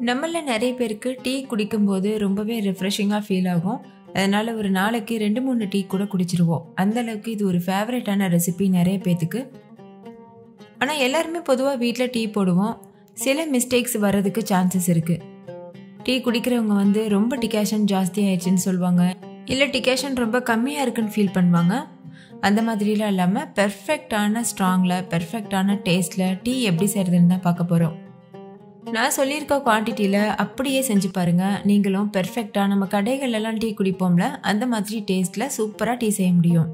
நம்மள நிறைய பேருக்கு டீ குடிக்கும்போது ரொம்பவே ரிஃப்ரெஷிங்காக ஃபீல் ஆகும். அதனால் ஒரு நாளைக்கு 2-3 டீ கூட குடிச்சிருவோம். அந்தளவுக்கு இது ஒரு ஃபேவரட்டான ரெசிபி நிறைய பேத்துக்கு. ஆனால் எல்லாருமே பொதுவாக வீட்டில் டீ போடுவோம். சில மிஸ்டேக்ஸ் வர்றதுக்கு சான்சஸ் இருக்குது. டீ குடிக்கிறவங்க ரொம்ப டிகாஷன் ஜாஸ்தி ஆயிடுச்சுன்னு சொல்லுவாங்க, இல்லை டிகாஷன் ரொம்ப கம்மியாக இருக்குன்னு ஃபீல் பண்ணுவாங்க. அந்த மாதிரிலாம் இல்லாமல் பெர்ஃபெக்டான ஸ்ட்ராங்கில் பெர்ஃபெக்டான டேஸ்ட்டில் டீ எப்படி செய்கிறதுன்னு தான் பார்க்க போகிறோம். நான் சொல்லியிருக்க குவான்டிட்டியில் அப்படியே செஞ்சு பாருங்கள். நீங்களும் பெர்ஃபெக்டாக நம்ம கடைகளெல்லாம் டீ குடிப்போம்ல அந்த மாதிரி டேஸ்ட்டில் சூப்பராக டீ செய்ய முடியும்.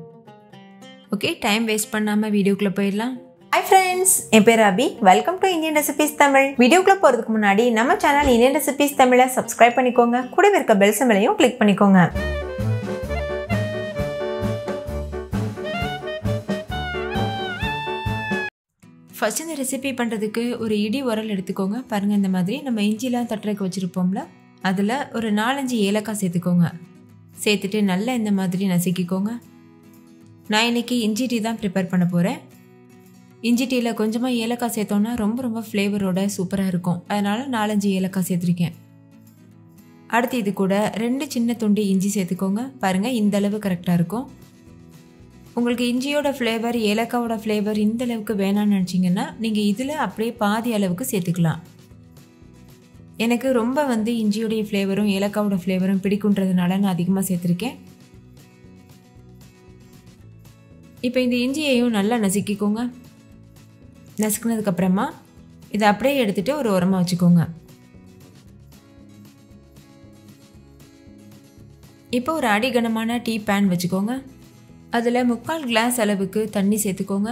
ஓகே, டைம் வேஸ்ட் பண்ணாமல் வீடியோக்குள்ளே போயிடலாம். ஹாய் ஃப்ரெண்ட்ஸ், என் பேர் Abhi. Welcome to Indian recipes Tamil. வீடியோக்குள்ளே போகிறதுக்கு முன்னாடி நம்ம சேனல் இந்தியன் ரெசிபீஸ் தமிழை சப்ஸ்கிரைப் பண்ணிக்கோங்க. கூடவே இருக்க பெல் சிம்பலையும் கிளிக் பண்ணிக்கோங்க. ஃபஸ்ட் இந்த ரெசிபி பண்ணுறதுக்கு ஒரு இடி உரல் எடுத்துக்கோங்க. பாருங்கள், இந்த மாதிரி நம்ம இஞ்சிலாம் தட்டுறதுக்கு வச்சுருப்போம்ல, அதில் ஒரு 4-5 ஏலக்காய் சேர்த்துக்கோங்க. சேர்த்துட்டு நல்லா இந்த மாதிரி நசுக்கிக்கோங்க. நான் இன்றைக்கி இஞ்சி டீ தான் ப்ரிப்பேர் பண்ண போகிறேன். இஞ்சி டீயில் கொஞ்சமாக ஏலக்காய் சேர்த்தோன்னா ரொம்ப ஃப்ளேவரோட சூப்பராக இருக்கும். அதனால் 4-5 ஏலக்காய் சேர்த்துருக்கேன். அடுத்து இது கூட 2 சின்ன துண்டு இஞ்சி சேர்த்துக்கோங்க. பாருங்கள், இந்த அளவு கரெக்டாக இருக்கும். உங்களுக்கு இஞ்சியோட ஃப்ளேவர் ஏலக்காவோட ஃப்ளேவர் இந்த அளவுக்கு வேணான்னு நினச்சிங்கன்னா நீங்கள் இதில் அப்படியே பாதி அளவுக்கு சேர்த்துக்கலாம். எனக்கு ரொம்ப இஞ்சியோடைய ஃப்ளேவரும் ஏலக்காவோட ஃப்ளேவரும் பிடிக்குன்றதுனால நான் அதிகமாக சேர்த்துருக்கேன். இப்போ இந்த இஞ்சியையும் நல்லா நசுக்கிக்கோங்க. நசுக்கினதுக்கப்புறமா இதை அப்படியே எடுத்துகிட்டு ஒரு உரமாக வச்சுக்கோங்க. இப்போ ஒரு அடிகனமான டீ பேன் வச்சுக்கோங்க. அதில் 3/4 கிளாஸ் அளவுக்கு தண்ணி சேர்த்துக்கோங்க.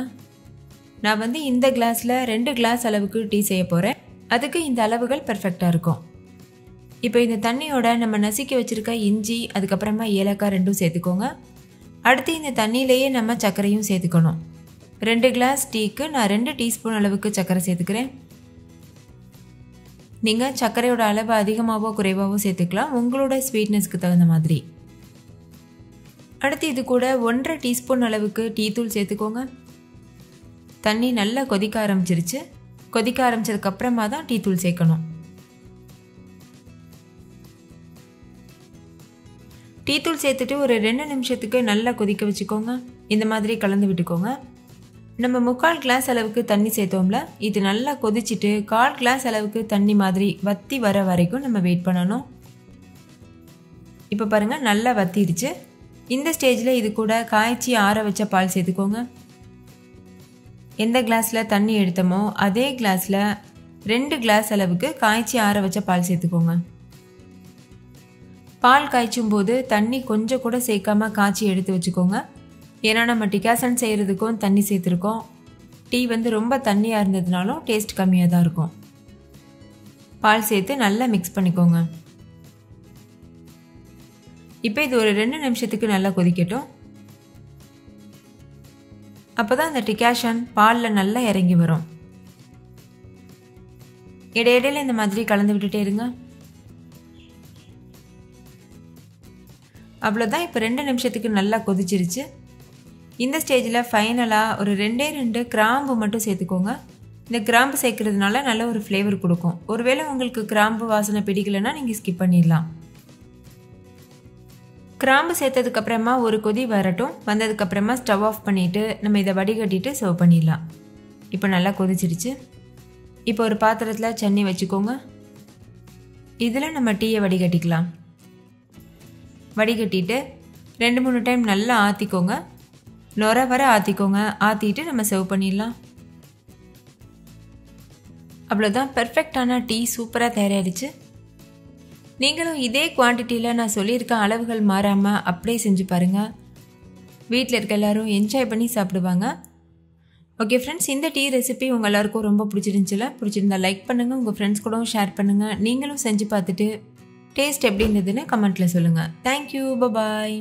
நான் இந்த கிளாஸில் 2 கிளாஸ் அளவுக்கு டீ செய்ய போகிறேன். அதுக்கு இந்த அளவுகள் பெர்ஃபெக்டாக இருக்கும். இப்போ இந்த தண்ணியோட நம்ம நசுக்கி வச்சுருக்க இஞ்சி அதுக்கப்புறமா ஏலக்காய் 2 சேர்த்துக்கோங்க. அடுத்து இந்த தண்ணியிலேயே நம்ம சர்க்கரையும் சேர்த்துக்கணும். 2 கிளாஸ் டீக்கு நான் 2 டீஸ்பூன் அளவுக்கு சர்க்கரை சேர்த்துக்கிறேன். நீங்கள் சர்க்கரையோட அளவு அதிகமாகவோ குறைவாகவோ சேர்த்துக்கலாம், உங்களோட ஸ்வீட்னஸ்க்கு தகுந்த மாதிரி. அடுத்து இது கூட 1/2 டீஸ்பூன் அளவுக்கு டீ தூள் சேர்த்துக்கோங்க. தண்ணி நல்லா கொதிக்க ஆரம்பிச்சிருச்சு. கொதிக்க ஆரம்பிச்சதுக்கப்புறமா தான் டீ தூள் சேர்க்கணும். டீ தூள் சேர்த்துட்டு ஒரு 2 நிமிஷத்துக்கு நல்லா கொதிக்க வச்சுக்கோங்க. இந்த மாதிரி கலந்து விட்டுக்கோங்க. நம்ம 3/4 கிளாஸ் அளவுக்கு தண்ணி சேர்த்தோம்ல, இது நல்லா கொதிச்சுட்டு 1/4 கிளாஸ் அளவுக்கு தண்ணி மாதிரி வற்றி வர வரைக்கும் நம்ம வெயிட் பண்ணணும். இப்போ பாருங்கள், நல்லா வத்திடுச்சு. இந்த ஸ்டேஜில் இது கூட காய்ச்சி ஆற வச்ச பால் சேர்த்துக்கோங்க. எந்த கிளாஸில் தண்ணி எடுத்தோமோ அதே கிளாஸில் 2 கிளாஸ் அளவுக்கு காய்ச்சி ஆற வச்ச பால் சேர்த்துக்கோங்க. பால் காய்ச்சும் போது தண்ணி கொஞ்சம் கூட சேர்க்காம காய்ச்சி எடுத்து வச்சுக்கோங்க. ஏன்னா நம்ம டிகாசன் செய்கிறதுக்கும் தண்ணி சேர்த்துருக்கோம். டீ ரொம்ப தண்ணியாக இருந்ததுனாலும் டேஸ்ட் கம்மியாக தான் இருக்கும். பால் சேர்த்து நல்லா மிக்ஸ் பண்ணிக்கோங்க. இப்போ இது ஒரு 2 நிமிஷத்துக்கு நல்லா கொதிக்கட்டும். அப்போ தான் அந்த டிகாஷன் பாலில் நல்லா இறங்கி வரும். இடையிடையில் இந்த மாதிரி கலந்து விட்டுட்டே இருங்க. அவ்வளோதான், இப்போ 2 நிமிஷத்துக்கு நல்லா கொதிச்சிருச்சு. இந்த ஸ்டேஜில் ஃபைனலாக ஒரு 2 கிராம்பு மட்டும் சேர்த்துக்கோங்க. இந்த கிராம்பு சேர்க்கறதுனால நல்ல ஒரு ஃப்ளேவர் கொடுக்கும். ஒருவேளை உங்களுக்கு கிராம்பு வாசனை பிடிக்கலைன்னா நீங்கள் ஸ்கிப் பண்ணிடலாம். கிராம்பு சேர்த்ததுக்கப்புறமா ஒரு கொதி வரட்டும். வந்ததுக்கப்புறமா ஸ்டவ் ஆஃப் பண்ணிவிட்டு நம்ம இதை வடிகட்டிட்டு சர்வ் பண்ணிடலாம். இப்போ நல்லா கொதிச்சிருச்சு. இப்போ ஒரு பாத்திரத்தில் சன்னி வச்சுக்கோங்க. இதில் நம்ம டீயை வடிகட்டிக்கலாம். வடிகட்டிட்டு 2-3 டைம் நல்லா ஆற்றிக்கோங்க. நுர வர ஆற்றிக்கோங்க. ஆற்றிட்டு நம்ம சர்வ் பண்ணிடலாம். அவ்வளோதான், பெர்ஃபெக்டான டீ சூப்பராக தயாராகிடுச்சு. நீங்களும் இதே குவான்டிட்டியில் நான் சொல்லியிருக்க அளவுகள் மாறாமல் அப்படியே செஞ்சு பாருங்கள். வீட்டில் இருக்க எல்லோரும் என்ஜாய் பண்ணி சாப்பிடுவாங்க. ஓகே ஃப்ரெண்ட்ஸ், இந்த டீ ரெசிபி உங்கள் எல்லாருக்கும் ரொம்ப பிடிச்சிருந்தா லைக் பண்ணுங்கள். உங்கள் ஃப்ரெண்ட்ஸ் கூடவும் ஷேர் பண்ணுங்கள். நீங்களும் செஞ்சு பார்த்துட்டு டேஸ்ட் எப்படி இருந்ததுன்னு கமெண்ட்டில் சொல்லுங்கள். தேங்க்யூ, பாய்.